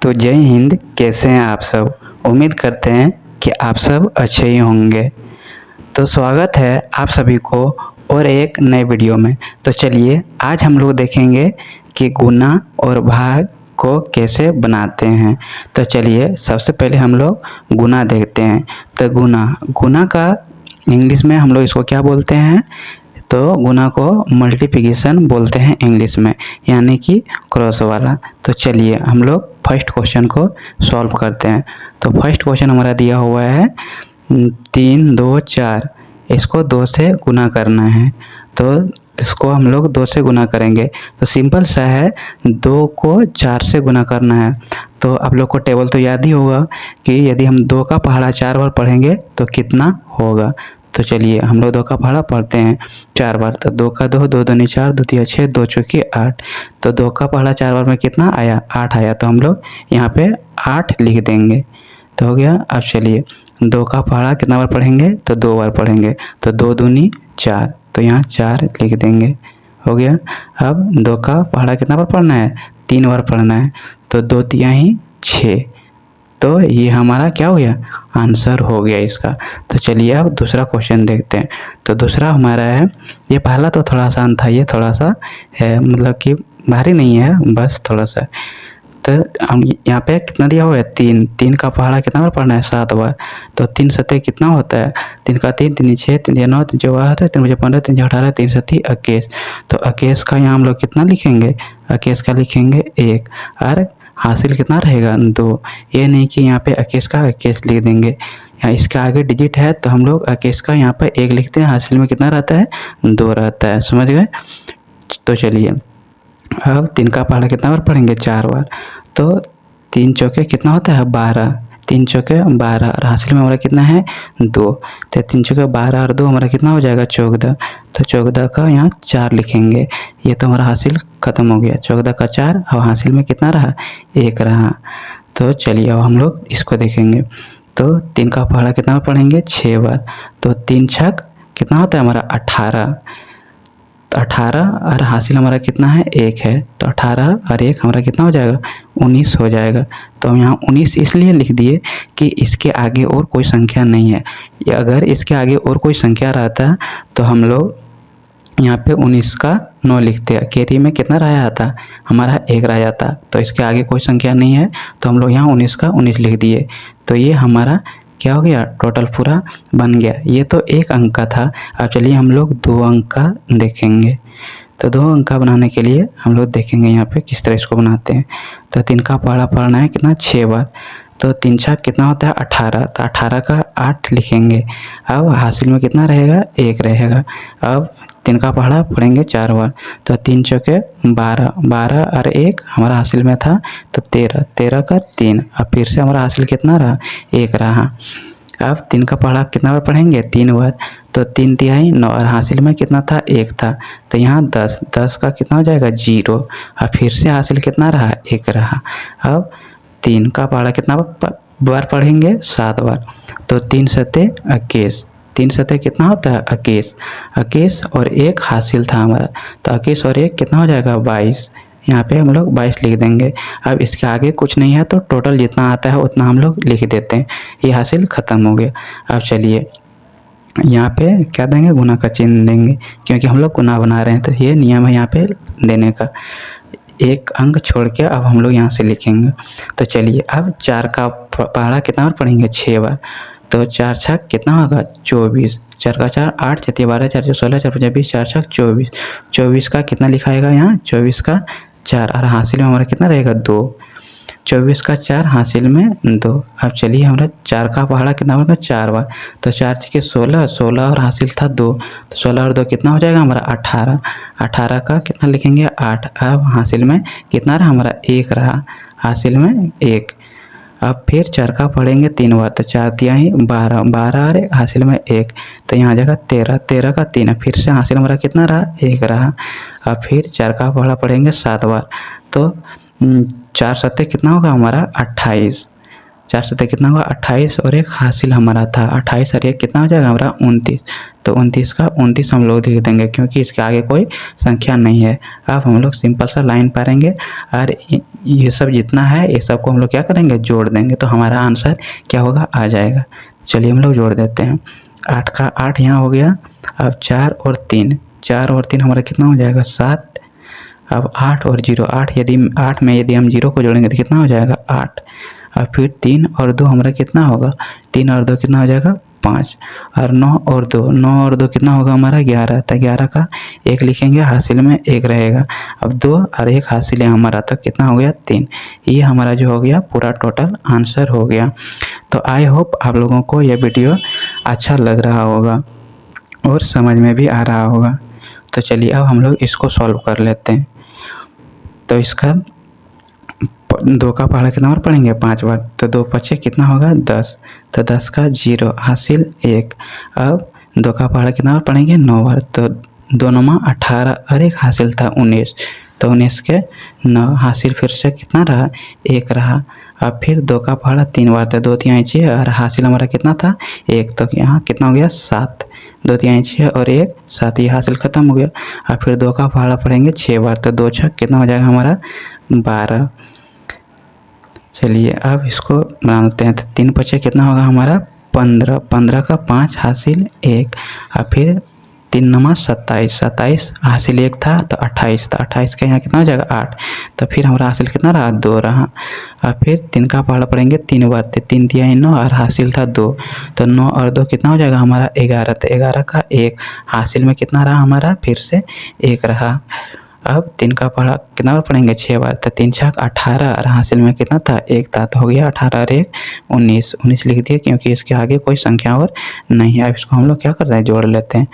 तो जय हिंद। कैसे हैं आप सब? उम्मीद करते हैं कि आप सब अच्छे ही होंगे। तो स्वागत है आप सभी को और एक नए वीडियो में। तो चलिए आज हम लोग देखेंगे कि गुना और भाग को कैसे बनाते हैं। तो चलिए सबसे पहले हम लोग गुना देखते हैं। तो गुना का इंग्लिश में हम लोग इसको क्या बोलते हैं? तो गुना को मल्टीप्लिकेशन बोलते हैं इंग्लिश में, यानी कि क्रॉस वाला। तो चलिए हम लोग फर्स्ट क्वेश्चन को सॉल्व करते हैं। तो फर्स्ट क्वेश्चन हमारा दिया हुआ है 3 2 4, इसको 2 से गुना करना है। तो इसको हम लोग 2 से गुना करेंगे। तो सिंपल सा है, 2 को 4 से गुना करना है। तो आप लोग को टेबल तो याद ही होगा कि यदि हम 2 का पहाड़ा 4 बार पढ़ेंगे तो कितना होगा। तो चलिए हम लोग 2 का पहाड़ा पढ़ते हैं 4 बार। तो 2 का 2, 2 दूनी 4, 2 तिया 6, 2 चौकी 8। तो 2 का पहाड़ा 4 बार में कितना आया? 8 आया। तो हम लोग यहाँ पे 8 लिख देंगे। तो हो गया। अब चलिए 2 का पहाड़ा कितना बार पढ़ेंगे? तो 2 बार पढ़ेंगे। तो 2 दूनी 4, तो यहाँ 4 लिख देंगे। हो गया। अब 2 का पहाड़ा कितना बार पढ़ना है? 3 बार पढ़ना है। तो 2 तिया ही 6। तो ये हमारा क्या हो गया? आंसर हो गया इसका। तो चलिए अब दूसरा क्वेश्चन देखते हैं। तो दूसरा हमारा है, ये पहला तो थोड़ा आसान था, ये थोड़ा सा है, मतलब कि भारी नहीं है, बस थोड़ा सा। तो हम यहाँ पे कितना दिया हुआ है? 3। 3 का पहाड़ा कितना बार पढ़ना है? 7 बार। तो 3 सत्ते कितना होता है? 3 का 3, 3 6, 3 9, 3 12, 3 15, 3 18, 3 7 21। तो 21 का यहाँ हम लोग कितना लिखेंगे? 21 का लिखेंगे 1। और हासिल कितना रहेगा? 2। ये नहीं कि यहाँ पे 21 का 21 लिख देंगे, यहाँ इसके आगे डिजिट है तो हम लोग 21 का यहाँ पर 1 लिखते हैं। हासिल में कितना रहता है? 2 रहता है। समझ गए? तो चलिए अब 3 का पहाड़ा कितना बार पढ़ेंगे? 4 बार। तो 3 चौके कितना होता है? 12। 3 चौके 12 और हासिल में हमारा कितना है? 2। तो 3 चौके 12 और 2 हमारा कितना हो जाएगा? 14। तो 14 का यहाँ 4 लिखेंगे। ये तो हमारा हासिल ख़त्म हो गया। 14 का 4 और हासिल में कितना रहा? 1 रहा। तो चलिए अब हम लोग इसको देखेंगे। तो 3 का पहाड़ा कितना बार पढ़ेंगे? 6 बार। तो 3 छक कितना होता है हमारा? 18। तो 18 और हासिल हमारा कितना है? 1 है। तो 18 और 1 हमारा कितना हो जाएगा? 19 हो जाएगा। तो हम यहाँ 19 इसलिए लिख दिए कि इसके आगे और कोई संख्या नहीं है। या अगर इसके आगे और कोई संख्या रहता तो हम लोग यहाँ पे 19 का 9 लिखते हैं। कैरी में कितना रह जाता? हमारा 1 रह जाता। तो इसके आगे कोई संख्या नहीं है तो हम लोग यहाँ 19 का 19 लिख दिए। तो ये हमारा क्या हो गया? टोटल पूरा बन गया। ये तो 1 अंक का था। अब चलिए हम लोग 2 अंक का देखेंगे। तो 2 अंक का बनाने के लिए हम लोग देखेंगे यहाँ पे किस तरह इसको बनाते हैं। तो 3 का पहाड़ा पढ़ना है कितना? 6 बार। तो 3 छक कितना होता है? 18। तो 18 का 8 लिखेंगे। अब हासिल में कितना रहेगा? 1 रहेगा। अब 3 का पहाड़ा पढ़ेंगे 4 बार। तो 3 चौके 12, 12 और 1 हमारा हासिल में था तो 13, 13 का 3। अब फिर से हमारा हासिल कितना रहा? 1 रहा। अब 3 का पहाड़ा कितना बार पढ़ेंगे? 3 बार। तो 3 तिहाई 9 और हासिल में कितना था? 1 था। तो यहाँ 10, 10 का कितना हो जाएगा? 0। और फिर से हासिल कितना रहा? 1 रहा। अब 3 का पहाड़ा कितना बार पढ़ेंगे? 7 बार। तो 3 सत्ते 21। 3 सत्ते कितना होता है? 21। 21 और 1 हासिल था हमारा। तो 21 और 1 कितना हो जाएगा? 22। यहाँ पे हम लोग 22 लिख देंगे। अब इसके आगे कुछ नहीं है तो टोटल जितना आता है उतना हम लोग लिख देते हैं। ये हासिल ख़त्म हो गया। अब चलिए यहाँ पे क्या देंगे? गुना का चिन्ह देंगे, क्योंकि हम लोग गुना बना रहे हैं तो ये नियम है यहाँ पे देने का। 1 अंक छोड़ के अब हम लोग यहाँ से लिखेंगे। तो चलिए अब 4 का पहाड़ा कितना बार पढ़ेंगे? 6 बार। तो 4 छक कितना होगा? 24। 4 का 4 8, 4 12, 4 4 16, 4 5 20, 4 छक 24। 24 का कितना लिखाएगा यहाँ? 24 का 4 और हासिल में हमारा कितना रहेगा? 2। 24 का 4 हासिल में 2। अब चलिए हमारा 4 का पहाड़ा कितना होगा? 4 बार। तो 4 छके 16, 16 और हासिल था 2। तो 16 और 2 कितना हो जाएगा हमारा? 18। 18 का कितना लिखेंगे? 8। अब हासिल में कितना रहा हमारा? 1 रहा। हासिल में 1। अब फिर 4 का पढ़ेंगे 3 बार। तो 4 तिहाई 12, 12 और हासिल में 1। तो यहाँ आ जाएगा 13, 13 का 3। फिर से हासिल हमारा कितना रहा? 1 रहा। अब फिर 4 का पहाड़ा पढ़ेंगे 7 बार। तो 4 सत्ते कितना होगा हमारा? 28। 4 से कितना होगा 28 और एक हासिल हमारा था 28 और एक कितना हो जाएगा हमारा 29। तो 29 का 29 हम लोग लिख देंगे क्योंकि इसके आगे कोई संख्या नहीं है। अब हम लोग सिंपल सा लाइन पारेंगे और ये सब जितना है ये सब को हम लोग क्या करेंगे जोड़ देंगे, तो हमारा आंसर क्या होगा आ जाएगा। चलिए हम लोग जोड़ देते हैं। 8 का 8 यहाँ हो गया। अब 4 और 3 हमारा कितना हो जाएगा 7। अब 8 और 0 8 यदि 8 में यदि हम 0 को जोड़ेंगे तो कितना हो जाएगा 8। और फिर 3 और 2 हमारा कितना होगा 3 और 2 कितना हो जाएगा 5। और 9 और 2 कितना होगा हमारा 11। तो 11 का 1 लिखेंगे, हासिल में 1 रहेगा। अब 2 और 1 हासिल है हमारा, तो कितना हो गया 3। ये हमारा जो हो गया पूरा टोटल आंसर हो गया। तो आई होप आप लोगों को यह वीडियो अच्छा लग रहा होगा और समझ में भी आ रहा होगा। तो चलिए अब हम लोग इसको सॉल्व कर लेते हैं। तो इसका 2 का पहाड़ा कितना बार पढ़ेंगे 5 बार, तो 2 पचे कितना होगा 10। तो 10 का 0 हासिल 1। अब 2 का पहाड़ा कितना बार पढ़ेंगे 9 बार, तो 2 9 18 और 1 हासिल था 19। तो 19 के 9 हासिल फिर से कितना रहा 1 रहा। अब फिर 2 का पहाड़ा 3 बार, तो 2 3 6 और हासिल हमारा कितना था 1। तो यहाँ कितना हो गया 7। 2 3 6 और 1 7, ये हासिल खत्म हो गया। और फिर 2 का पहाड़ा पढ़ेंगे 6 बार, तो 2 6 कितना हो जाएगा हमारा 12। चलिए अब इसको बना लेते हैं। तो 3 पचे कितना होगा हमारा 15। 15 का 5 हासिल 1। और फिर 3 9 27 27 हासिल 1 था तो 28। तो 28 का यहाँ कितना हो जाएगा 8। तो फिर हमारा हासिल कितना रहा 2 रहा। और फिर 3 का पहाड़ा पढ़ेंगे 3 बार, तो 3 3 9 और हासिल था 2। तो 9 और 2 कितना हो जाएगा हमारा 11। तो 11 का 1 हासिल में कितना रहा हमारा फिर से 1 रहा। अब 3 का पहाड़ा कितना बार पढ़ेंगे 6 बार, तो 3 6 18 और हासिल में कितना था 1 था। तो हो गया 18 और 1 19। 19 लिख दिए क्योंकि इसके आगे कोई संख्या और नहीं है। अब इसको हम लोग क्या करते हैं जोड़ लेते हैं।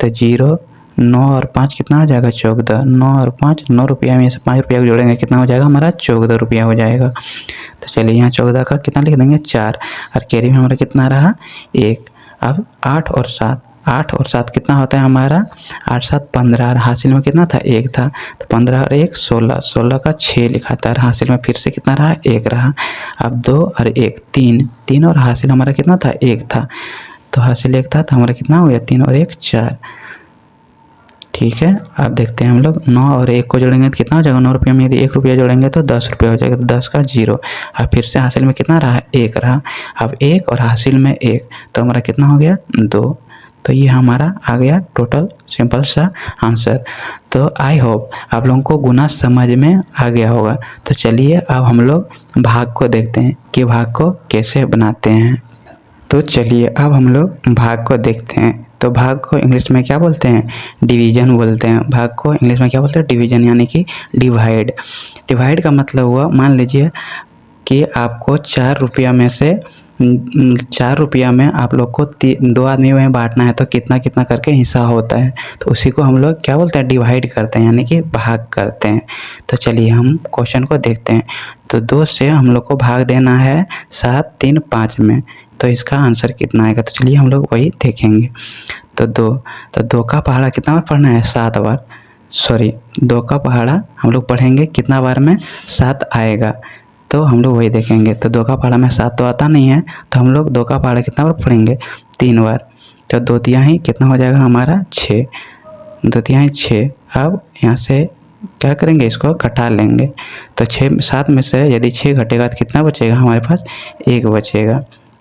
तो 0 9 और 5 कितना हो जाएगा 14। 9 और 5 9 रुपया में से 5 रुपया को जोड़ेंगे कितना हो जाएगा हमारा 14 रुपया हो जाएगा। तो चलिए यहाँ 14 का कितना लिख देंगे 4 और कैरी में हमारा कितना रहा 1। अब 8 और 7 8 और 7 कितना होता है हमारा 8 7 15 और हासिल में कितना था 1 था। तो 15 और 1 16 16 का 6 लिखा था और हासिल में फिर से कितना रहा 1 रहा। अब 2 और 1 3 3 और हासिल हमारा कितना था 1 था। तो हासिल 1 था तो हमारा कितना हो गया 3 और 1 4। ठीक है, अब देखते हैं हम लोग 9 और 1 को जोड़ेंगे तो कितना हो जाएगा 9 रुपये में यदि 1 रुपया जोड़ेंगे तो 10 रुपया हो जाएगा। तो 10 का 0। अब फिर से हासिल में कितना रहा 1 रहा। अब 1 और हासिल में 1 तो हमारा कितना हो गया 2। तो ये हमारा आ गया टोटल सिंपल सा आंसर। तो आई होप आप लोगों को गुना समझ में आ गया होगा। तो चलिए अब हम लोग भाग को देखते हैं कि भाग को कैसे बनाते हैं। तो चलिए अब हम लोग भाग को देखते हैं। तो भाग को इंग्लिश में क्या बोलते हैं डिवीज़न बोलते हैं। भाग को इंग्लिश में क्या बोलते हैं डिवीज़न, यानी कि डिवाइड। डिवाइड का मतलब हुआ मान लीजिए कि आपको 4 रुपया में से 4 रुपया में आप लोग को 2 आदमी में बांटना है तो कितना कितना करके हिस्सा होता है। तो उसी को हम लोग क्या बोलते हैं डिवाइड करते हैं, यानी कि भाग करते हैं। तो चलिए हम क्वेश्चन को देखते हैं। तो 2 से हम लोग को भाग देना है 7 3 5 में, तो इसका आंसर कितना आएगा। तो चलिए हम लोग वही देखेंगे। तो 2 का पहाड़ा कितना बार पढ़ना है 7 बार, सॉरी 2 का पहाड़ा हम लोग पढ़ेंगे कितना बार में 7 आएगा, तो हम लोग वही देखेंगे। तो 2 का पहाड़ा में 7 तो आता नहीं है, तो हम लोग 2 का पहाड़ा कितना बार पढ़ेंगे 3 बार। तो 2 तिहाई कितना हो जाएगा हमारा 6, 2 तिहाई 6। अब यहाँ से क्या करेंगे इसको घटा लेंगे। तो 6 7 में से यदि 6 घटेगा तो कितना बचेगा हमारे पास 1 बचेगा।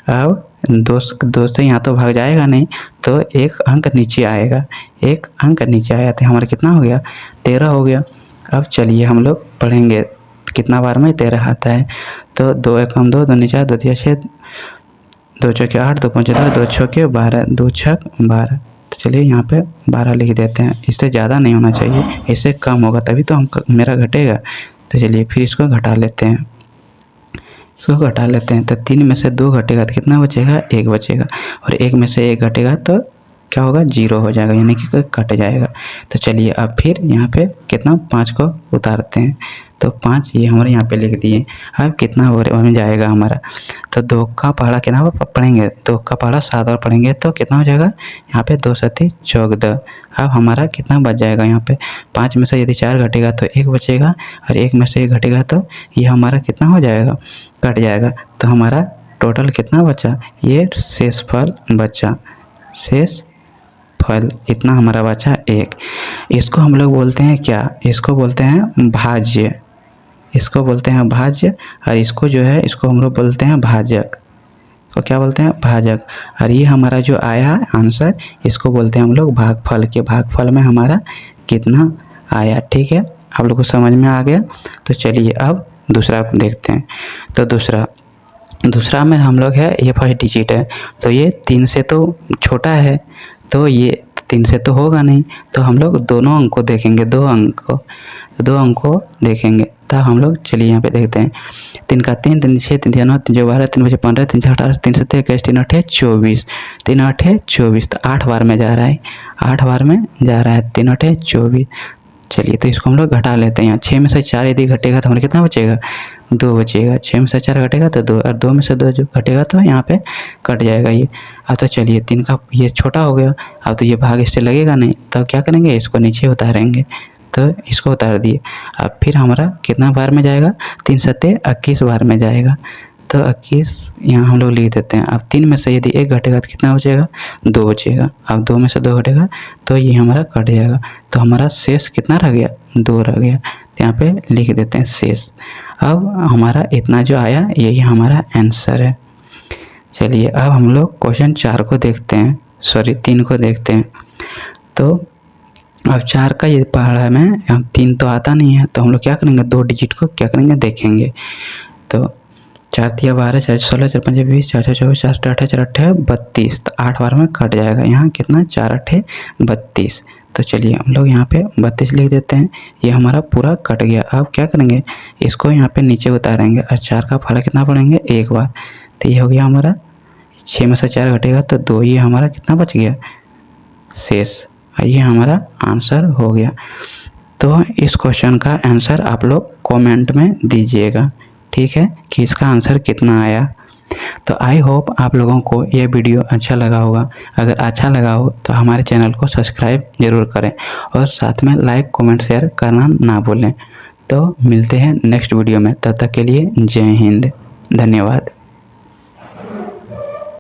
अब 2 से यहाँ तो भाग जाएगा नहीं, तो 1 अंक नीचे आएगा, 1 अंक नीचे आया तो हमारा कितना हो गया 13 हो गया। अब चलिए हम लोग पढ़ेंगे कितना बार में 13 आता है। तो 2 1 2 2 नीचे 2 3 6 2 चौके 8 2 5 10 2 छक्के 12 2 छक 12। तो चलिए यहाँ पे 12 लिख देते हैं, इससे ज़्यादा नहीं होना चाहिए, इससे कम होगा तभी तो हम मेरा घटेगा। तो चलिए फिर इसको घटा लेते हैं, इसको घटा लेते हैं। तो 3 में से 2 घटेगा तो कितना बचेगा 1 बचेगा, और 1 में से 1 घटेगा तो क्या होगा 0 हो जाएगा, यानी कि कट जाएगा। तो चलिए अब फिर यहाँ पे कितना 5 को उतारते हैं। तो 5 ये हमारे यहाँ पे लिख दिए। अब कितना हो जाएगा हमारा। तो 2 का पहाड़ा कितना पढ़ेंगे 2 का पहाड़ा 7 बार पढ़ेंगे तो कितना हो जाएगा यहाँ पे 2 7 14। अब हमारा कितना बच जाएगा यहाँ पे 5 में से यदि 4 घटेगा तो 1 बचेगा, और 1 में से 1 घटेगा तो ये हमारा कितना हो जाएगा कट जाएगा। तो हमारा टोटल कितना बचा, ये शेषफल बचा, शेष फल इतना हमारा बचा 1। इसको हम लोग बोलते हैं क्या, इसको बोलते हैं भाज्य, इसको बोलते हैं भाज्य। और इसको जो है इसको हम लोग बोलते हैं भाजक, तो क्या बोलते हैं भाजक। और ये हमारा जो आया आंसर, इसको बोलते हैं हम लोग भागफल के भागफल में हमारा कितना आया। ठीक है, आप लोग को समझ में आ गया। तो चलिए अब दूसरा देखते हैं। तो दूसरा में हम लोग है, ये फर्स्ट डिजिट है, तो ये 3 से तो छोटा है, तो ये 3 से तो होगा नहीं, तो हम लोग दोनों अंक को देखेंगे, दो अंक को देखेंगे। तो हम लोग चलिए यहाँ पे देखते हैं। 3 का 3, 3 6, 3 9, 3 12, 3 5 15, 3 6 18, 3 7 21, 3 8 24, 3 8 24, तो 8 बार में जा रहा है, 8 बार में जा रहा है, 3 8 24। चलिए तो इसको हम लोग घटा लेते हैं। यहाँ 6 में से 4 यदि घटेगा तो हमारा कितना बचेगा, 2 बचेगा। 6 में से 4 घटेगा तो 2, और 2 में से 2 जो घटेगा तो यहाँ पे कट जाएगा ये। अब तो चलिए 3 का ये छोटा हो गया, अब तो ये भाग इससे लगेगा नहीं, तो क्या करेंगे, इसको नीचे उतारेंगे, तो इसको उतार दिए। अब फिर हमारा कितना बार में जाएगा, 3 सत्ते 21 बार में जाएगा, तो 21 यहाँ हम लोग लिख देते हैं। अब 3 में से यदि 1 घटेगा तो कितना बचेगा, 2 बचेगा। अब 2 में से 2 घटेगा तो ये हमारा कट जाएगा, तो हमारा शेष कितना रह गया, 2 रह गया। तो यहाँ पे लिख देते हैं शेष। अब हमारा इतना जो आया यही हमारा आंसर है। चलिए अब हम लोग क्वेश्चन 4 को देखते हैं, सॉरी 3 को देखते हैं। तो अब 4 का ये पढ़ा में, हम 3 तो आता नहीं है, तो हम लोग क्या करेंगे, 2 डिजिट को क्या करेंगे देखेंगे। तो 4 तिया 12, 4 16, 4 5 20, 4 6 24, 4 8 4 8 32, तो 8 बार में कट जाएगा। यहाँ कितना, 4 8 32। तो चलिए हम लोग यहाँ पे 32 लिख देते हैं, ये हमारा पूरा कट गया। अब क्या करेंगे, इसको यहाँ पे नीचे उतारेंगे, और 4 का फल कितना पढ़ेंगे, 1 बार, तो ये हो गया हमारा। 6 में से 4 घटेगा तो 2, ये हमारा कितना बच गया, शेष। ये हमारा आंसर हो गया। तो इस क्वेश्चन का आंसर आप लोग कमेंट में दीजिएगा, ठीक है, कि इसका आंसर कितना आया। तो आई होप आप लोगों को ये वीडियो अच्छा लगा होगा। अगर अच्छा लगा हो तो हमारे चैनल को सब्सक्राइब ज़रूर करें, और साथ में लाइक कमेंट शेयर करना ना भूलें। तो मिलते हैं नेक्स्ट वीडियो में, तब तक के लिए जय हिंद, धन्यवाद।